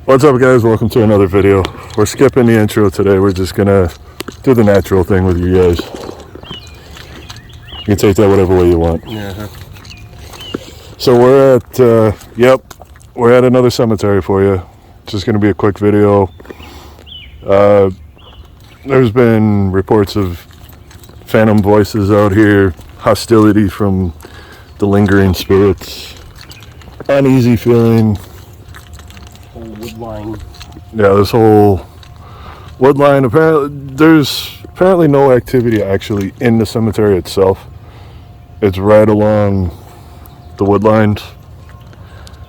What's up, guys? Welcome to another video. We're skipping the intro today. We're just gonna do the natural thing with you guys. You can take that whatever way you want. Yeah. So we're at another cemetery for you. Just gonna be a quick video. There's been reports of phantom voices out here, hostility from the lingering spirits, uneasy feeling. Woodline. Yeah, this whole woodline, there's apparently no activity actually in the cemetery itself. It's right along the woodlines.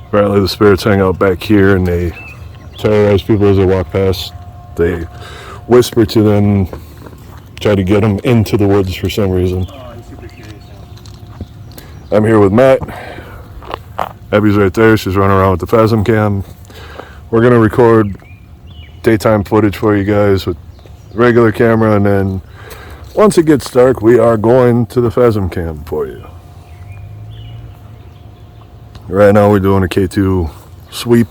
Apparently the spirits hang out back here and they terrorize people as they walk past. They whisper to them, try to get them into the woods for some reason. Oh, I'm super curious now. I'm here with Matt. Abby's right there. She's running around with the Phasm cam. We're going to record daytime footage for you guys with regular camera, and then once it gets dark, we are going to the Phasm cam for you. Right now we're doing a K2 sweep.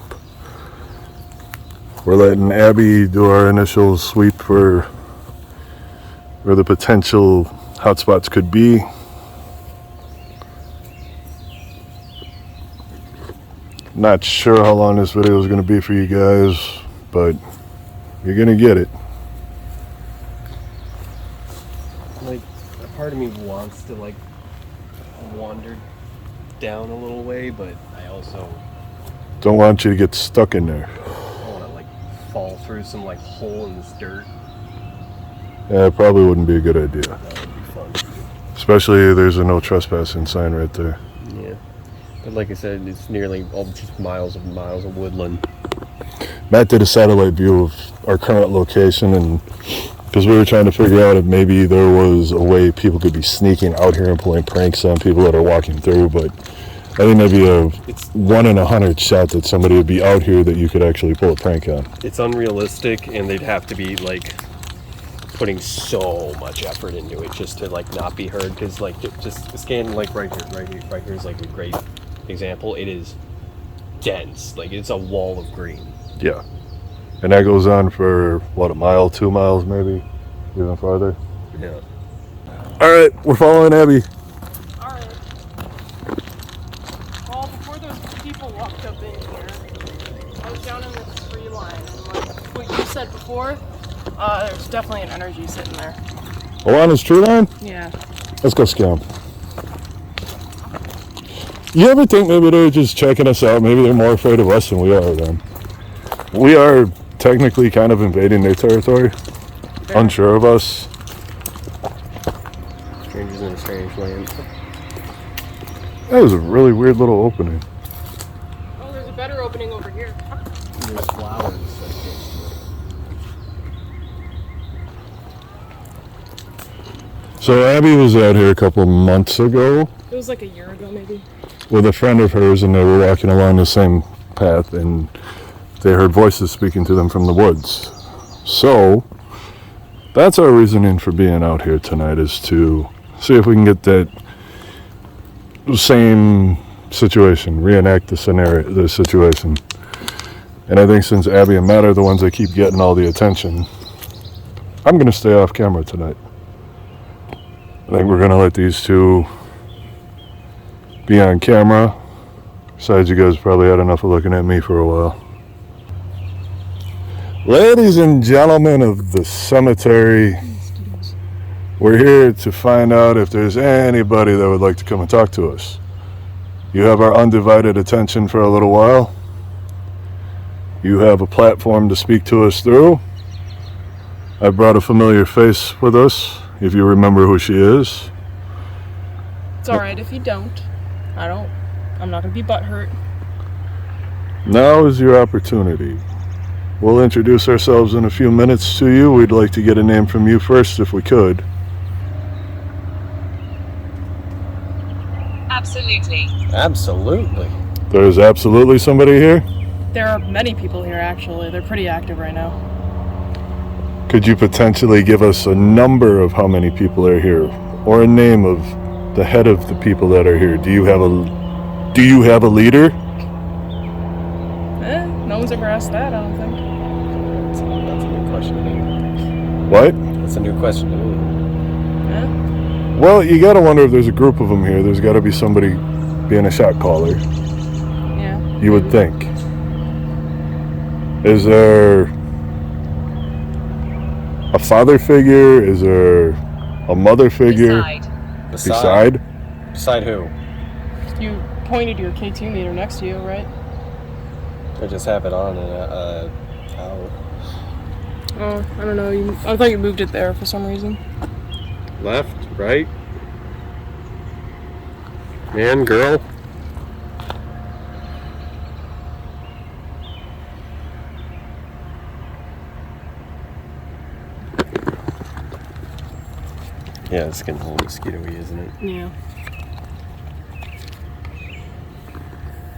We're letting Abby do our initial sweep for where the potential hotspots could be. Not sure how long this video is going to be for you guys, but you're going to get it. Like, a part of me wants to, wander down a little way, but I also Don't want you to get stuck in there. don't want to, fall through some, hole in this dirt. Yeah, it probably wouldn't be a good idea. That would be fun. Especially there's a no trespassing sign right there. Yeah. But like I said, it's nearly all just miles of woodland. Matt did a satellite view of our current location, and because we were trying to figure out if maybe there was a way people could be sneaking out here and pulling pranks on people that are walking through, but I think maybe it's 1 in 100 shot that somebody would be out here that you could actually pull a prank on. It's unrealistic, and they'd have to be, putting so much effort into it just to, not be heard, because, just scan, right here is, a great example. It is dense. It's a wall of green. Yeah. And that goes on for, what, a mile, 2 miles maybe? Even farther? Yeah. All right, we're following Abby. All right. Well, before those people walked up in here, I was down in this tree line, and what you said before, there's definitely an energy sitting there. Along this tree line? Yeah. Let's go scam. You ever think maybe they're just checking us out? Maybe they're more afraid of us than we are of them. We are technically kind of invading their territory. Fair. Unsure of us. Strangers in a strange land. That was a really weird little opening. Oh, there's a better opening over here. There's flowers that So Abby was out here a couple of months ago It was like a year ago, maybe. with a friend of hers, and they were walking along the same path, and they heard voices speaking to them from the woods. So that's our reasoning for being out here tonight, is to see if we can get that same situation, reenact the scenario, the situation. And I think since Abby and Matt are the ones that keep getting all the attention, I'm going to stay off camera tonight. I think we're going to let these two be on camera. Besides, you guys probably had enough of looking at me for a while. Ladies and gentlemen of the cemetery, we're here to find out if there's anybody that would like to come and talk to us. You have our undivided attention for a little while. You have a platform to speak to us through. I brought a familiar face with us, if you remember who she is. It's all right if you don't. I'm not gonna be butthurt. Now is your opportunity. We'll introduce ourselves in a few minutes to you. We'd like to get a name from you first if we could. Absolutely. Absolutely. There's absolutely somebody here? There are many people here, actually. They're pretty active right now. Could you potentially give us a number of how many people are here, or a name of the head of the people that are here? Do you have a leader? No hasn't grasped that, I don't think. That's a new question to me. What? That's a new question to me. Yeah. Well, you gotta wonder if there's a group of them here. There's gotta be somebody being a shot caller. Yeah. You would think. Is there a father figure? Is there a mother figure? Beside? Beside who? You pointed your K2 meter next to you, right? I just have it on and out. Oh, I don't know. I thought you moved it there for some reason. Left, right. Man, girl. Yeah, it's getting a little mosquito-y, isn't it? Yeah.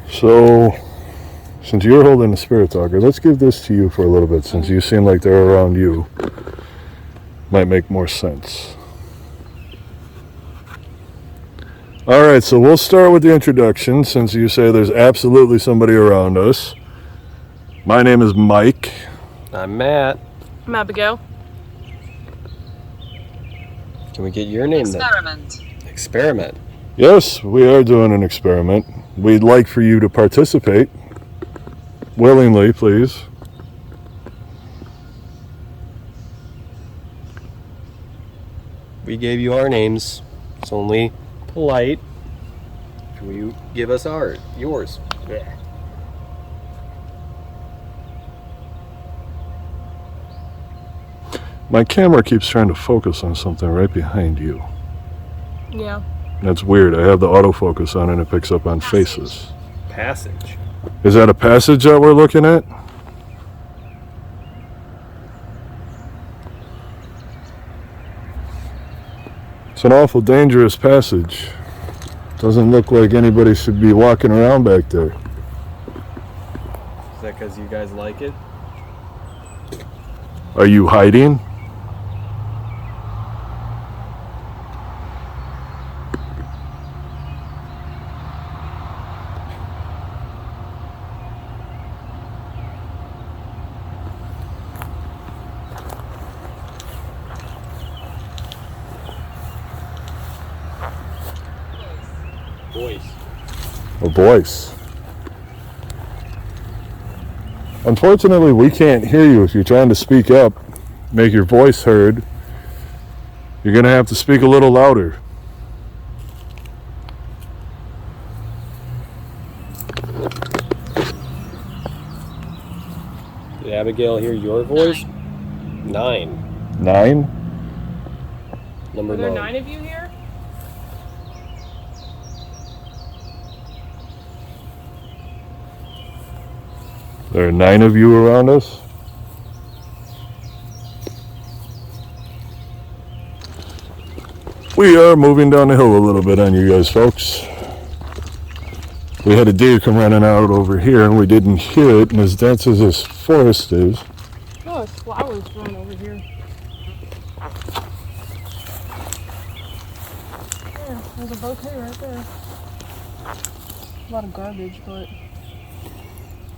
So, since you're holding the spirit talker, let's give this to you for a little bit, since you seem like they're around you. Might make more sense. Alright, so we'll start with the introduction, since you say there's absolutely somebody around us. My name is Mike. I'm Matt. I'm Abigail. Can we get your name then? Experiment. Yes, we are doing an experiment. We'd like for you to participate. Willingly, please. We gave you our names. It's only polite. Can you give us yours? Yeah. My camera keeps trying to focus on something right behind you. Yeah. That's weird. I have the autofocus on and it picks up on faces. Passage. Is that a passage that we're looking at? It's an awful dangerous passage. Doesn't look like anybody should be walking around back there. Is that because you guys like it? Are you hiding? Voice. A voice. Unfortunately, we can't hear you if you're trying to speak up, make your voice heard. You're going to have to speak a little louder. Did Abigail hear your voice? 9. 9? Number Are there 9. 9 of you here? There are 9 of you around us? We are moving down the hill a little bit on you guys, folks. We had a deer come running out over here and we didn't hear it, and as dense as this forest is. Oh, there's flowers growing over here. Yeah, there's a bouquet right there. A lot of garbage, but...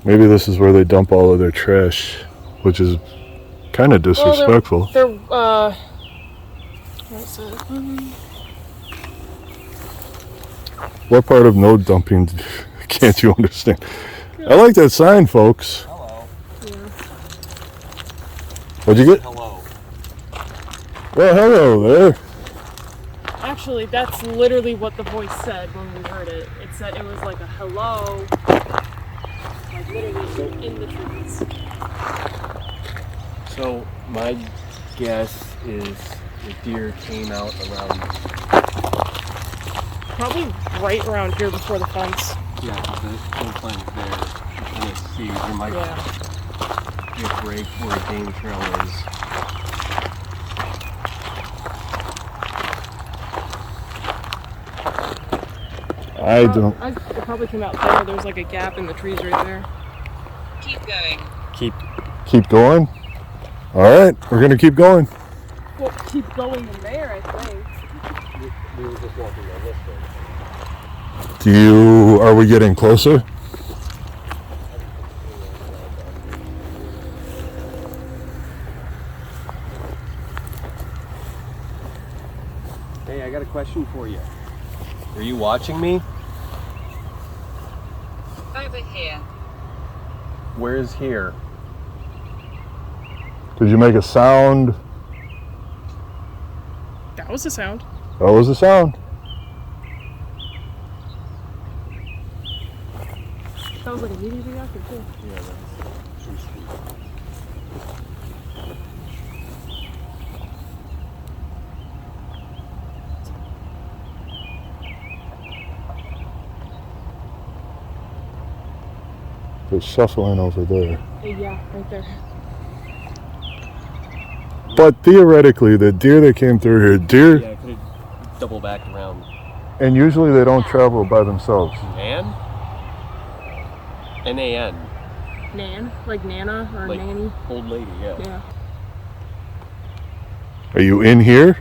Maybe this is where they dump all of their trash, which is kind of disrespectful. They're what's it? What part of no dumping can't you understand? I like that sign, folks. Hello. Yeah. What'd you get? Hello. Well, hello there. Actually, that's literally what the voice said when we heard it. It said it was like a hello, like literally in the trees. So my guess is the deer came out around. Probably right around here before the fence. Yeah, the whole line is there. I'm trying to see. There might Yeah. be a break where a game trail is. I don't. It probably came out there. There's like a gap in the trees right there. Keep going. Keep going? Alright, we're gonna keep going. Well, keep going in there, I think. We were just walking down this way. Are we getting closer? Hey, I got a question for you. Are you watching me? Over here. Where is here? Did you make a sound? That was a sound. That was a sound. That was like immediately after too. Yeah, that's There's shuffling over there. Yeah, right there. But theoretically, the deer that came through here, deer, Yeah, I could have double backed around. and usually they don't travel by themselves. Nan? N-A-N. Nan, like Nana or Like Nanny. old lady, yeah. Yeah. Are you in here?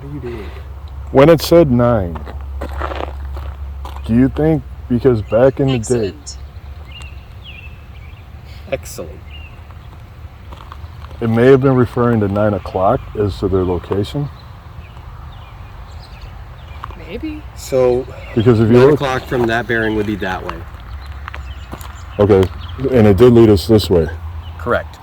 What are you doing? When it said 9, do you think because back in the day, Excellent. Excellent. it may have been referring to 9 o'clock as to their location? Maybe. So, Because if you 9 look, o'clock from that bearing would be that way. okay, and it did lead us this way. Correct.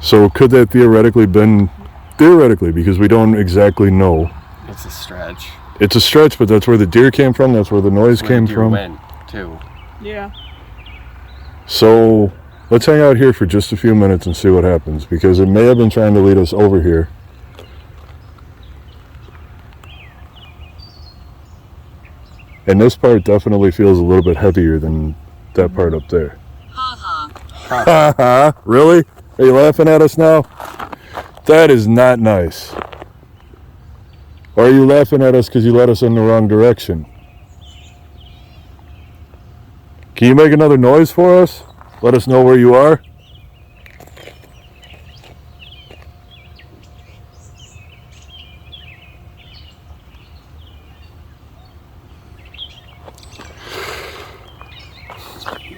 So could that theoretically been, theoretically, because we don't exactly know. It's a stretch. It's a stretch, but that's where the deer came from, that's where the noise Where the came deer from. went, too. Yeah. So let's hang out here for just a few minutes and see what happens, because it may have been trying to lead us over here. And this part definitely feels a little bit heavier than that part up there. Ha ha. Ha ha, really? Are you laughing at us now? That is not nice. Or are you laughing at us because you led us in the wrong direction? Can you make another noise for us? Let us know where you are.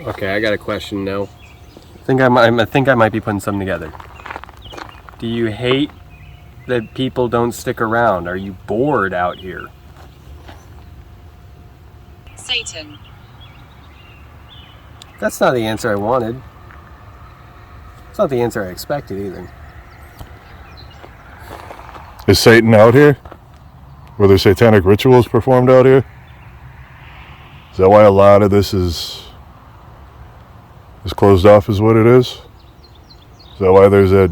Okay, I got a question now. I think I might be putting something together. Do you hate that people don't stick around? Are you bored out here? Satan. That's not the answer I wanted. It's not the answer I expected either. Is Satan out here? Were there satanic rituals performed out here? Is that why a lot of this is closed off is what it is? Is that why there's a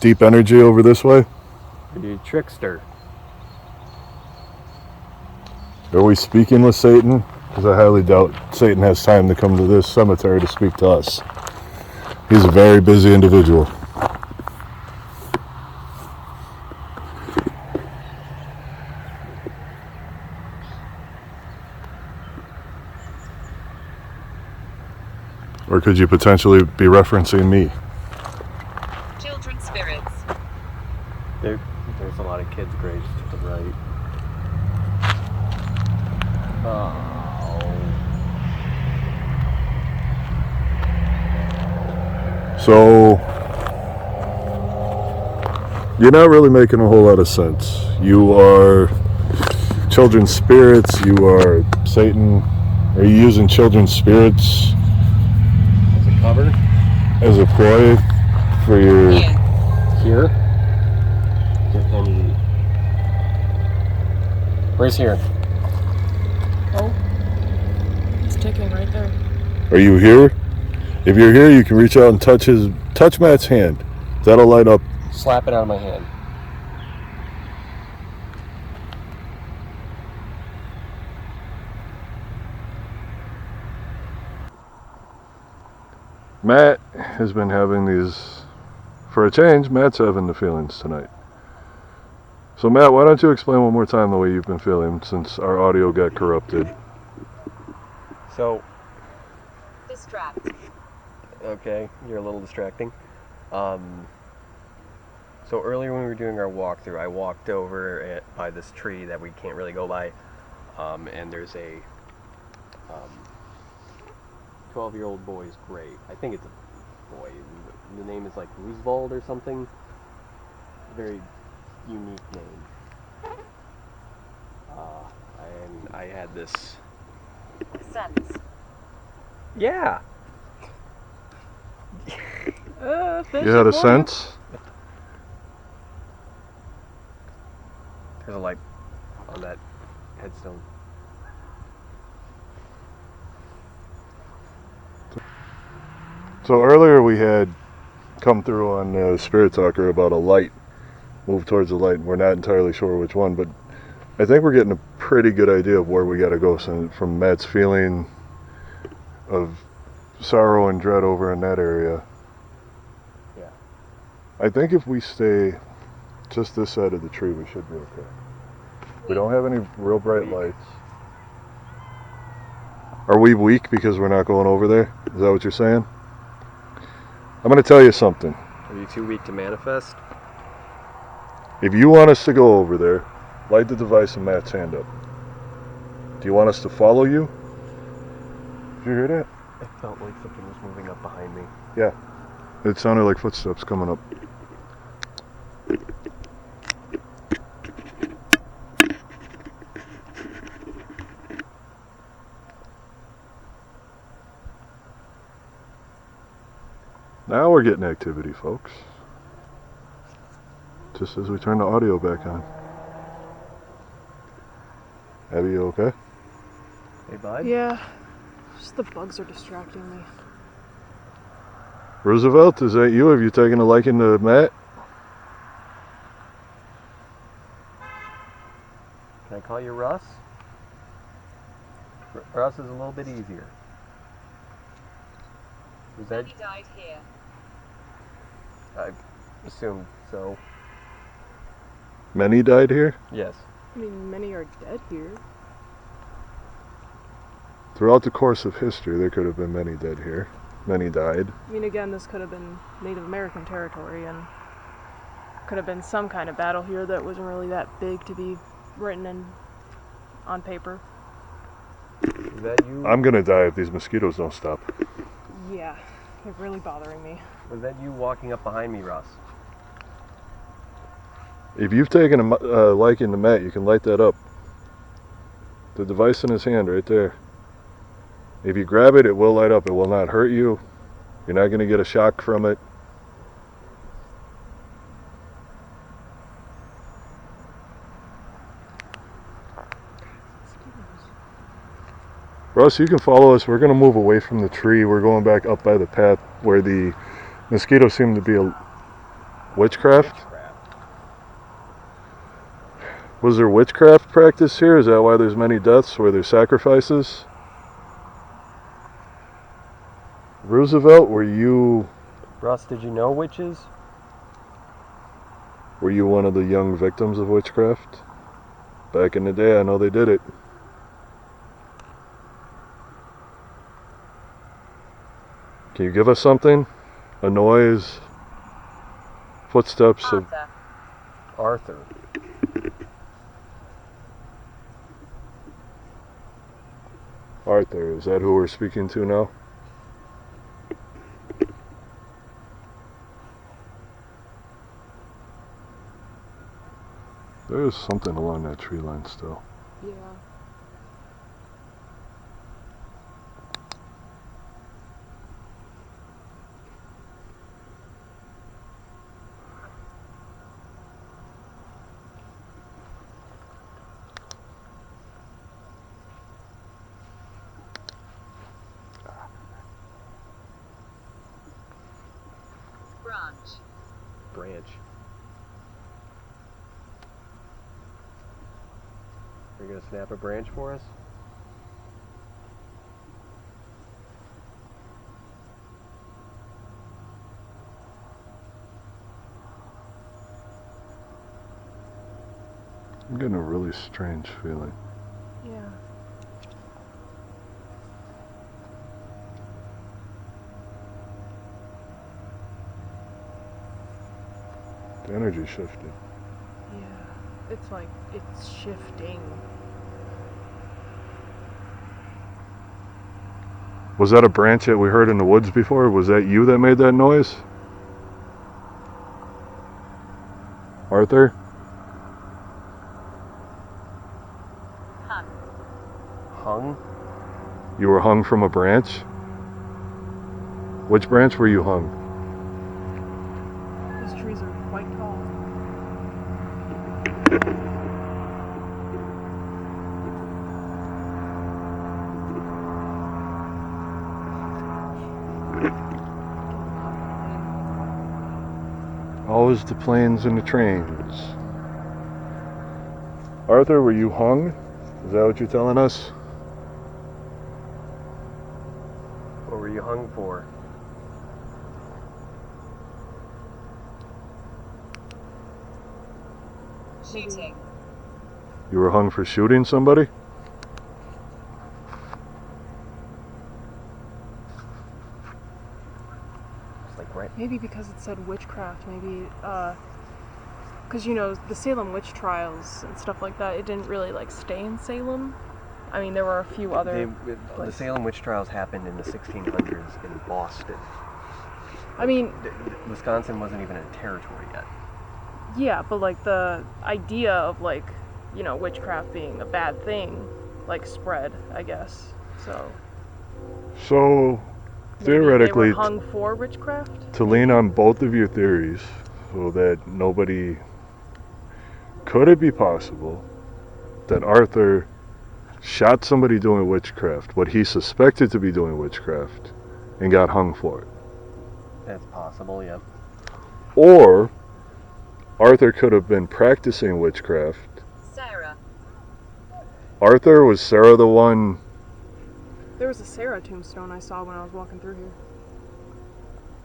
deep energy over this way? Are you a trickster? Are we speaking with Satan? Because I highly doubt Satan has time to come to this cemetery to speak to us. He's a very busy individual. Or could you potentially be referencing me? Children spirits. There's a lot of kids' graves to the right. Oh. So, you're not really making a whole lot of sense. You are children's spirits, you are Satan. Are you using children's spirits As a cover? as a ploy for your... Here. Here? Where's here? Oh. It's ticking right there. Are you here? If you're here, you can reach out and touch Matt's hand. That'll light up. Slap it out of my hand. Matt has been having these, for a change, Matt's having the feelings tonight. So Matt, why don't you explain one more time the way you've been feeling since our audio got corrupted? So, Distract. okay, you're a little distracting. So earlier when we were doing our walkthrough, I walked over by this tree that we can't really go by, and there's a 12-year-old boy's grave. I think it's a boy. The name is like Roosevelt or something. Very unique name. And I had this. Sense. Yeah. You had a sense? There's a light on that headstone. So earlier we had come through on Spirit Talker about a light. Move towards the light, and we're not entirely sure which one, but I think we're getting a pretty good idea of where we gotta go. So from Matt's feeling of sorrow and dread over in that area. Yeah. I think if we stay just this side of the tree, we should be okay. We don't have any real bright lights. Are we weak because we're not going over there? Is that what you're saying? I'm going to tell you something. Are you too weak to manifest? If you want us to go over there, light the device in Matt's hand up. Do you want us to follow you? Did you hear that? It felt like something was moving up behind me. Yeah. It sounded like footsteps coming up. Now we're getting activity, folks. Just as we turn the audio back on. Abby, you okay? Hey, bud? Yeah. Just the bugs are distracting me. Roosevelt, is that you? Have you taken a liking to Matt? Can I call you Russ? Russ is a little bit easier. Was that? He died here. I assumed so. Many died here? Yes. I mean, many are dead here. Throughout the course of history, there could have been many dead here. Many died. I mean, again, this could have been Native American territory, and could have been some kind of battle here that wasn't really that big to be written in on paper. Is that you? I'm gonna die if these mosquitoes don't stop. Yeah, they're really bothering me. Was that you walking up behind me, Russ? If you've taken a liking to Matt, you can light that up. The device in his hand right there. If you grab it, it will light up. It will not hurt you. You're not going to get a shock from it. Russ, you can follow us. We're going to move away from the tree. We're going back up by the path where the mosquitoes seem to be a witchcraft. Was there witchcraft practice here? Is that why there's many deaths? Were there sacrifices? Roosevelt, were you Russ, did you know witches? one of the young victims of witchcraft? Back in the day, I know they did it. Can you give us something? A noise? Footsteps of... Arthur. Arthur, is that who we're speaking to now? There's something along that tree line still. Yeah. Branch. Are you gonna snap a branch for us? I'm getting a really strange feeling. Yeah. The energy shifted. Yeah. It's like, it's shifting. Was that a branch that we heard in the woods before? Was that you that made that noise? Arthur? Hung. Hung? You were hung from a branch? Which branch were you hung? These trees are quite tall. Always the planes and the trains. Arthur, were you hung? Is that what you're telling us? What were you hung for? Shooting. You were hung for shooting somebody? It's like right. Maybe because it said witchcraft, maybe, because, you know, the Salem witch trials and stuff like that, it didn't really, like, stay in Salem. I mean, there were a few other... The Salem witch trials happened in the 1600s in Boston. I mean... Wisconsin wasn't even a territory yet. Yeah, but, like, the idea of, like, you know, witchcraft being a bad thing, like, spread, I guess, so... So, Maybe theoretically, they were hung for witchcraft? to lean on both of your theories so that nobody... Could it be possible that Arthur shot somebody doing witchcraft, what he suspected to be doing witchcraft, and got hung for it? That's possible, yep. Or Arthur could have been practicing witchcraft. Sarah. Arthur, was Sarah the one? There was a Sarah tombstone I saw when I was walking through here.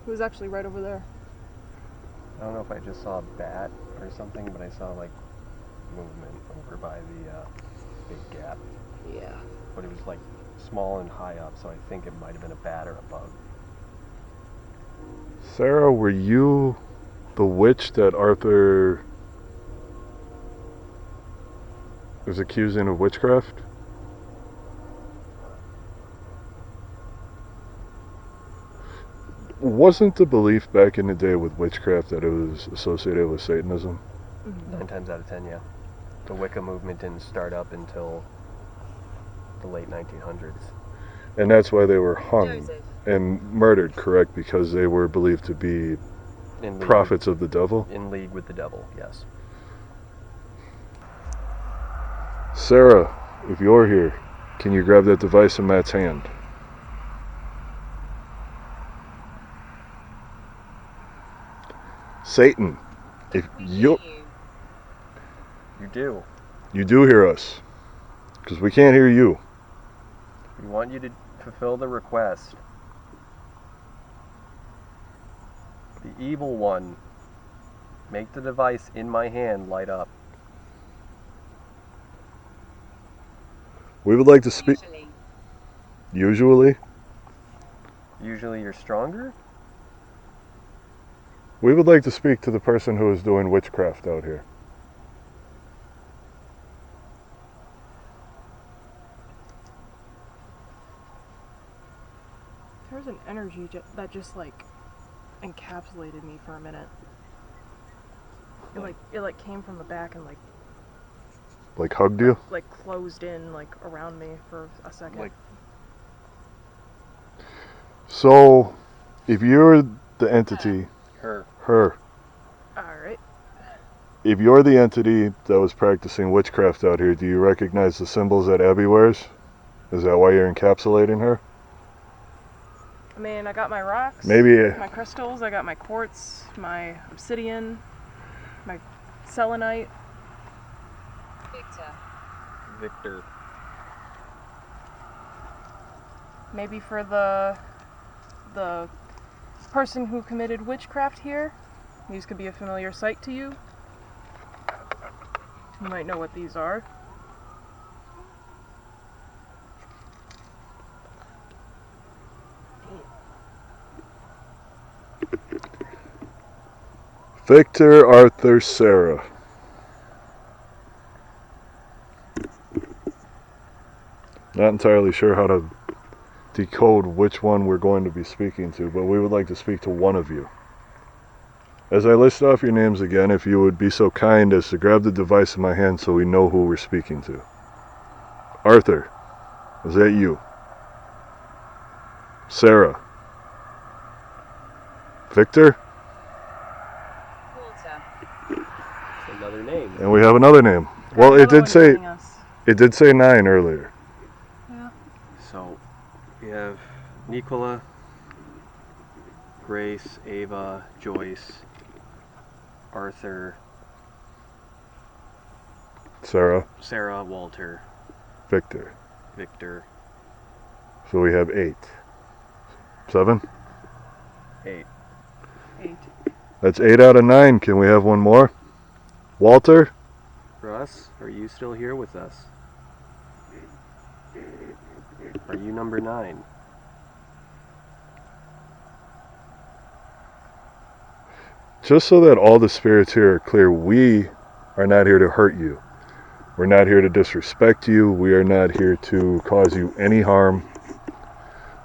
It was actually right over there. I don't know if I just saw a bat or something, but I saw like movement over by the big gap. Yeah. But it was like small and high up, so I think it might have been a bat or a bug. Sarah, were you the witch that Arthur is accusing of witchcraft? Wasn't the belief back in the day with witchcraft that it was associated with Satanism? 9 times out of 10, yeah. The Wicca movement didn't start up until the late 1900s. And that's why they were hung Joseph. and murdered, correct? Because they were believed to be In league prophets of the devil? with, in league with the devil, yes. Sarah, if you're here, can you grab that device in Matt's hand? Satan, if We you hear you. You do. you do hear us, because we can't hear you. We want you to fulfill the request. The evil one, make the device in my hand light up. We would like to speak. Usually. Usually you're stronger? We would like to speak to the person who is doing witchcraft out here. There was an energy that just, like, encapsulated me for a minute. It like came from the back and Like hugged you? like closed in like around me for a second. Like- So, if you're the entity, Her. Alright. if you're the entity that was practicing witchcraft out here, do you recognize the symbols that Abby wears? Is that why you're encapsulating her? I mean, I got my rocks, Maybe. my crystals, I got my quartz, my obsidian, my selenite. Victor. Maybe for the person who committed witchcraft here, these could be a familiar sight to you. You might know what these are. Victor, Arthur, Sarah. Not entirely sure how to decode which one we're going to be speaking to, but we would like to speak to one of you. As I list off your names again, if you would be so kind as to grab the device in my hand so we know who we're speaking to. Arthur, is that you? Sarah. Victor? Walter. It's another name. And we have another name. Well, it did say 9 earlier. Yeah. So we have Nicola, Grace, Ava, Joyce, Arthur, Sarah, Walter, Victor. Victor, So we have 8. 7? 8. 8. That's 8 out of 9. Can we have one more? Walter? Russ, are you still here with us? Are you number 9? Just so that all the spirits here are clear, we are not here to hurt you. We're not here to disrespect you. We are not here to cause you any harm.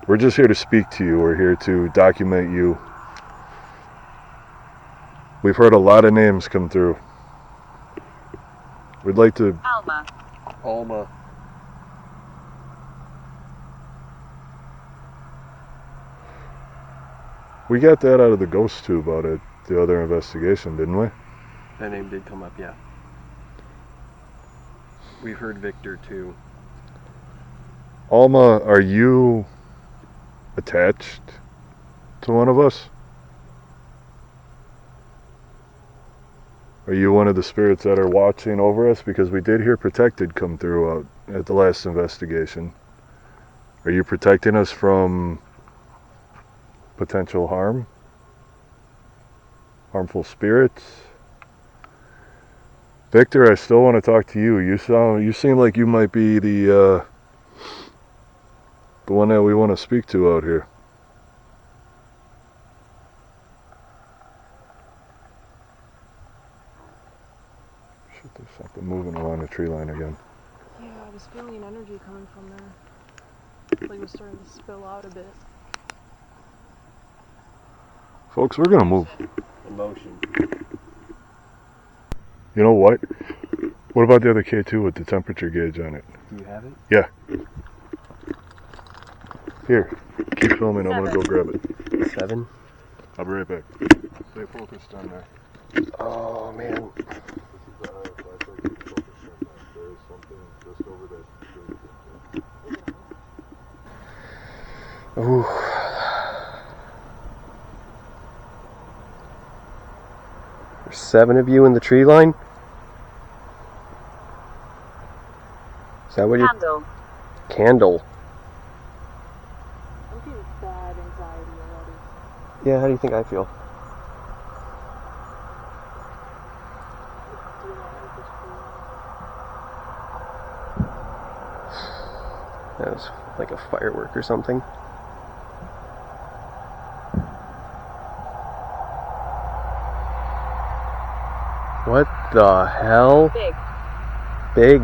We're just here to speak to you. We're here to document you. We've heard a lot of names come through. We'd like to... Alma. We got that out of the ghost tube out at the other investigation, didn't we? That name did come up, yeah. We've heard Victor too. Alma, are you attached to one of us? Are you one of the spirits that are watching over us? Because we did hear protected come through out at the last investigation. Are you protecting us from potential harm? Harmful spirits? Victor, I still want to talk to you. You seem like you might be the one that we want to speak to out here. Shit, there's something moving along the tree line again. Yeah, I was feeling an energy coming from there. Like it was starting to spill out a bit. Folks, we're gonna move. Emotion. You know what? What about the other K2 with the temperature gauge on it? Do you have it? Yeah. Here, keep filming. I'm gonna go grab it. 7? I'll be right back. Stay focused on there. Oh, man. Ooh. There's 7 of you in the tree line? Is that what you... Candle. I'm getting bad anxiety already. Yeah, how do you think I feel? That was like a firework or something. What the hell? Big.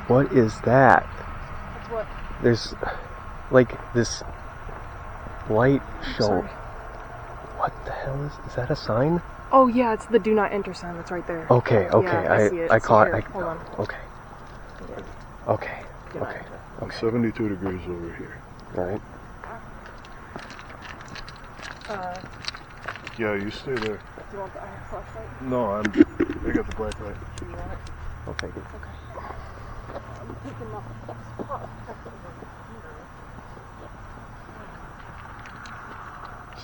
What is that? That's what? There's like this light show. Sorry. What the hell is that a sign? Oh yeah, it's the do not enter sign that's right there. Okay, okay. Yeah, I see it. I caught Here, it. hold on. Okay. Okay. Do not Okay. enter. Okay. 72 degrees over here. Alright. Yeah, you stay there. Do you want the iron flashlight? No, I got the black light. Do you want it? Okay, good. Okay. I'm picking up the spot.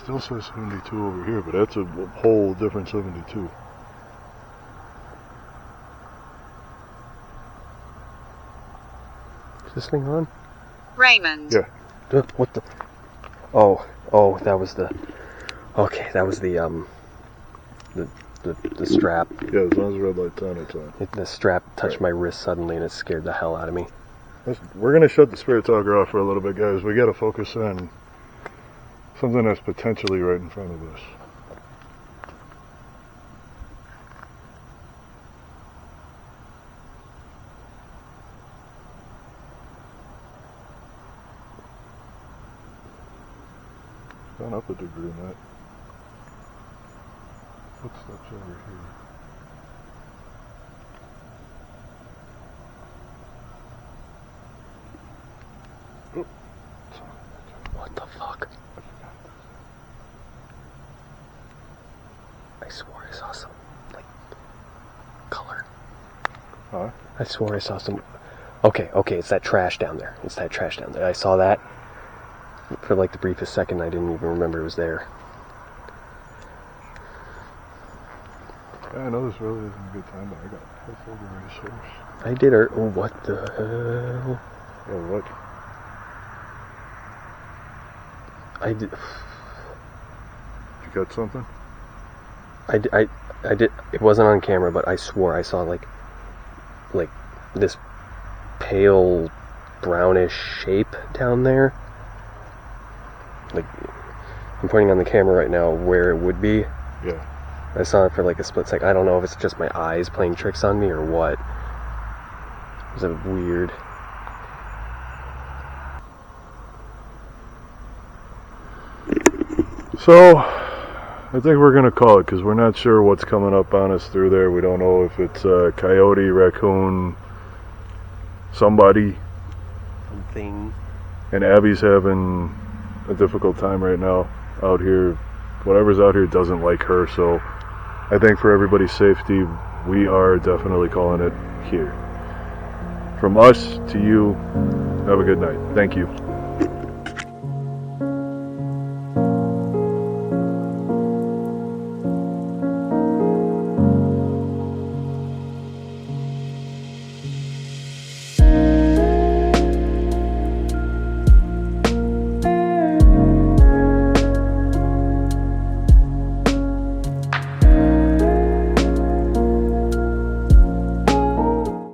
Still says 72 over here, but that's a whole different 72. Is this thing on? Raymond. Yeah. What the? Oh, that was the... Okay, that was the the strap. Yeah, as long as the red light's on, it's on. The strap touched Right. my wrist suddenly, and it scared the hell out of me. We're gonna shut the spirit talker off for a little bit, guys. We gotta focus on something that's potentially right in front of us. Gone up a degree, Matt. Footsteps over here. Oh. What the fuck? I swore I saw some, like, color. Huh? I swore I saw some... Okay, it's that trash down there. I saw that. For like the briefest second, I didn't even remember it was there. Yeah, I know this really isn't a good time, but I got over resource. I did her... Oh, what the hell? Oh, what? I did... You got something? I did... It wasn't on camera, but I swore I saw, like this pale brownish shape down there. Like, I'm pointing on the camera right now where it would be. Yeah. I saw it for like a split second. I don't know if it's just my eyes playing tricks on me or what. It was a weird... So, I think we're going to call it because we're not sure what's coming up on us through there. We don't know if it's a coyote, raccoon, somebody. Something. And Abby's having a difficult time right now out here. Whatever's out here doesn't like her, so I think for everybody's safety, we are definitely calling it here. From us to you, have a good night. Thank you.